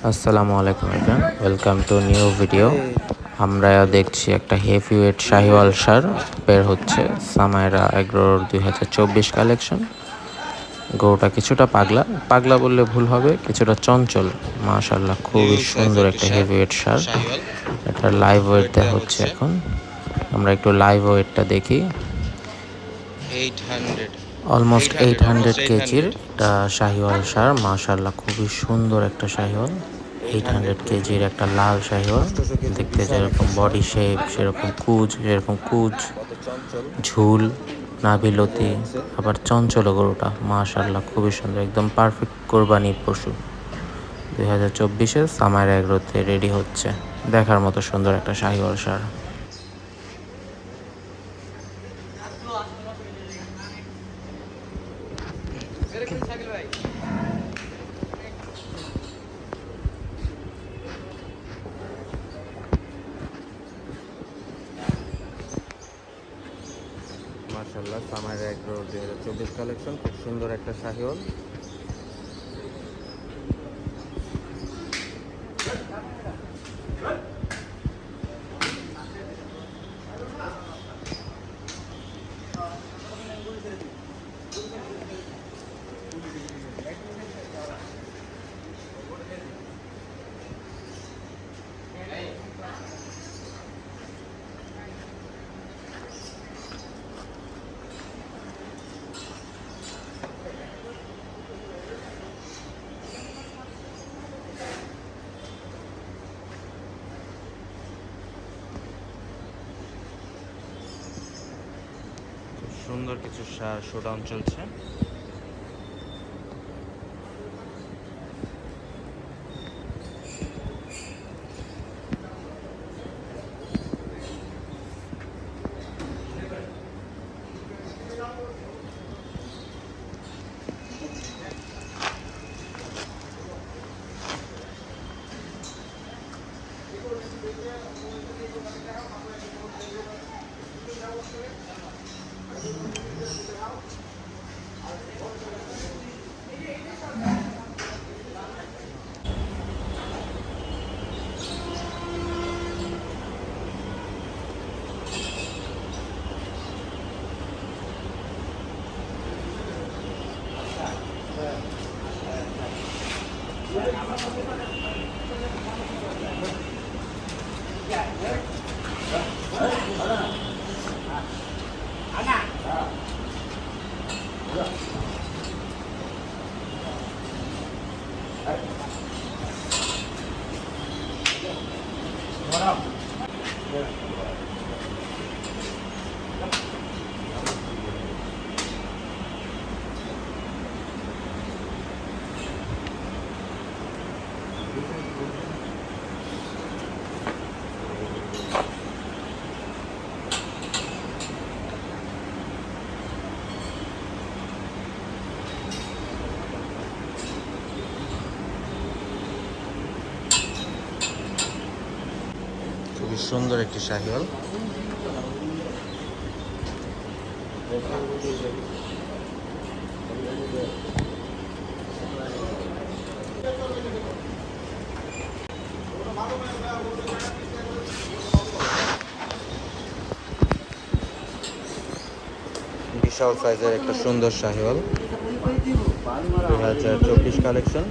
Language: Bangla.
আসসালামু আলাইকুম everyone, welcome to new video. আমরা দেখছি একটা হেভিওয়েট শাহিওয়াল ষাঁড় বের হচ্ছে সামাইরা এগ্রোর 2024 কালেকশন। গরুটা কিছুটা পাগলা পাগলা বললে ভুল হবে, কিছুটা চঞ্চল। মাশাআল্লাহ, খুবই সুন্দর একটা হেভিওয়েট ষাঁড়। এটার লাইভ ওয়েট দেওয়া হচ্ছে এখন। আমরা একটু লাইভ ওয়েটটা দেখি। 800 অলমোস্ট 800 almost কেজির 800 একটা শাহিওয়াল ষাঁড়। মাশাআল্লাহ, খুবই সুন্দর একটা শাহিওয়াল। 800 কেজির একটা লাল শাহিওয়াল, দেখতে যেরকম বডি শেপ সেরকম কুজ, ঝুল, নাভিলতি, আবার চঞ্চল গরুটা। মাশাআল্লাহ, খুবই সুন্দর, একদম পারফেক্ট কোরবানি পশু। 2024-এ সামাইরা এগ্রোতে রেডি হচ্ছে। দেখার মতো সুন্দর একটা শাহিওয়াল ষাঁড়। মাশাআল্লাহ, সামাইরা এগ্রো 2024 কালেকশন, খুব সুন্দর একটা শাহিওয়াল। সুন্দর কিছু শোডাউন চলছে। খুবই সুন্দর একটি শাহিওয়াল। বিশাল সাইজের একটা সুন্দর শাহিওয়াল, 2024 কালেকশন।